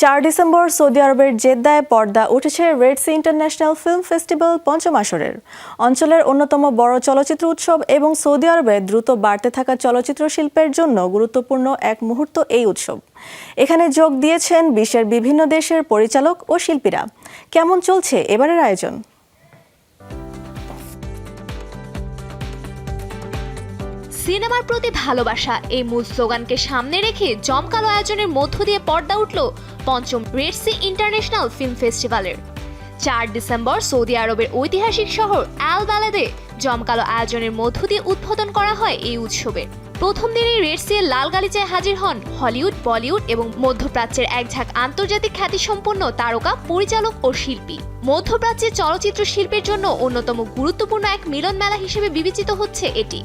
4 December Saudi আরবের জেদ্দায় পর্দা উঠেছে Red Sea International Film Festival পঞ্চম আসরের। অঞ্চলের অন্যতম বড় চলচ্চিত্র উৎসব এবং সৌদি আরবে দ্রুত বাড়তে থাকা চলচ্চিত্র শিল্পের জন্য গুরুত্বপূর্ণ এক মুহূর্ত এই উৎসব। এখানে যোগ দিয়েছেন বিশ্বের বিভিন্ন দেশের পরিচালক ও শিল্পীরা। কেমন চলছে এবারের আয়োজন? সিনেমার প্রতি ভালোবাসা এই মূল স্লোগানকে সামনে রেখে জমকালো আয়োজনের মধ্য দিয়ে পর্দা উঠল পঞ্চম রেড সি ইন্টারন্যাশনাল ফিল্ম ফেস্টিভ্যালের। 4 ডিসেম্বর সৌদি আরবের ঐতিহাসিক শহর আল বালেদে জমকালো আয়োজনের মধ্য দিয়ে উদ্বোধন করা হয় এই উৎসবের। প্রথম দিনেই রেড সি এর লাল গালিচায় হাজির হন হলিউড, বলিউড এবং মধ্যপ্রাচ্যের এক ঝাঁক আন্তর্জাতিক খ্যাতিসম্পন্ন তারকা, পরিচালক ও শিল্পী। মধ্যপ্রাচ্যের চলচ্চিত্র শিল্পের জন্য অন্যতম গুরুত্বপূর্ণ এক মিলন মেলা হিসেবে বিবেচিত হচ্ছে এটি।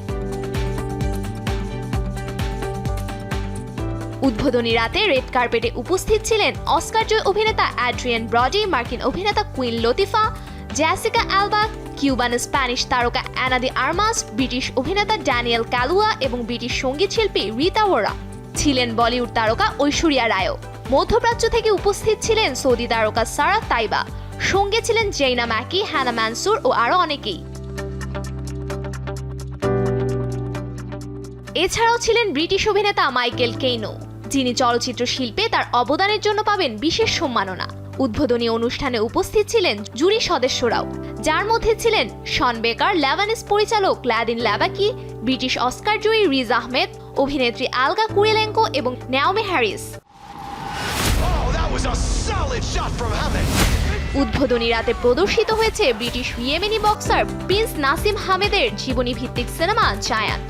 উদ্বোধনী রাতে রেড কার্পেটে উপস্থিত ছিলেন অস্কারজয়ী অভিনেতা অ্যাড্রিয়ান ব্রডি, মার্কিন অভিনেতা কুইন লতিফা, জেসিকা আলবা, কিউবান স্প্যানিশ তারকা অ্যানা দি আর্মাস, ব্রিটিশ অভিনেতা ড্যানিয়েল কালুয়া এবং ব্রিটিশ সঙ্গীত শিল্পী রিতা ওরা। ছিলেন বলিউড তারকা ঐশ্বরিয়া রায়ও। মধ্যপ্রাচ্য থেকে উপস্থিত ছিলেন সৌদি তারকা সারা তাইবা, সঙ্গে ছিলেন জেইনা ম্যাকি, হ্যানা মানসুর ও আরও অনেকেই। এছাড়াও ছিলেন ব্রিটিশ অভিনেতা মাইকেল কেইনো, যিনি চলচ্চিত্র শিল্পে তার অবদানের জন্য পাবেন বিশেষ সম্মাননা। উদ্বোধনী অনুষ্ঠানে উপস্থিত ছিলেন জুরি সদস্যরাও, যার মধ্যে ছিলেন শন বেকার, লেবানিজ পরিচালক ল্যাডিন ল্যাবাকি, ব্রিটিশ অস্কারজয়ী রিজ আহমেদ, অভিনেত্রী আলগা কুরিলেঙ্কো এবং নাওমি হ্যারিস। উদ্বোধনী রাতে প্রদর্শিত হয়েছে British Yemeni boxer Prince Naseem হামেদের জীবনী ভিত্তিক সিনেমা জায়ান্ট,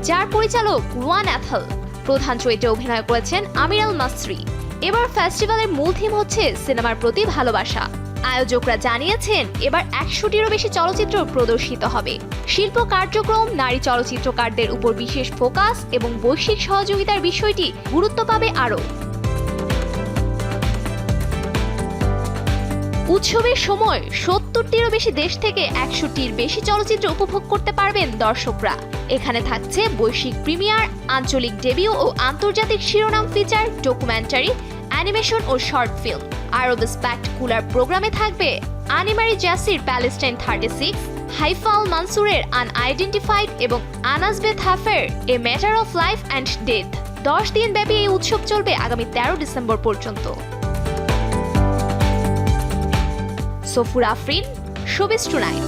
যার পরিচালক রুয়ান অ্যাথল। প্রধান চরিত্রে অভিনয় করেছেন আমির আল মাসরি। এবার ফেস্টিভ্যালের মূল থিম হচ্ছে সিনেমার প্রতি ভালোবাসা। আয়োজকরা জানিয়েছেন এবার 100টিরও বেশি চলচ্চিত্র প্রদর্শিত হবে। শিল্প কার্যক্রম, নারী চলচ্চিত্রকারদের উপর বিশেষ ফোকাস এবং বৈশ্বিক সহযোগিতার বিষয়টি গুরুত্ব পাবে আরও। উৎসবের সময় 70টিরও বেশি দেশ থেকে 100টির বেশি চলচ্চিত্র উপভোগ করতে পারবেন দর্শকরা। এখানে থাকছে বৈশ্বিক প্রিমিয়ার, আঞ্চলিক ডেবিউ ও আন্তর্জাতিক শিরোনাম ফিচার, ডকুমেন্টারি, অ্যানিমেশন ও শর্ট ফিল্ম। আরও স্পেকটাকুলার প্রোগ্রামে থাকবে Annemarie Jacir Palestine 36, Haifaa al মানসুরের আনআইডেন্টিফাইড এবং আনাস বেথ হাফের a matter of life and death. 10 দিন ব্যাপী এই উৎসব চলবে আগামী 13 ডিসেম্বর পর্যন্ত। সফুর আফরিন, শোবিজ টুনাইট।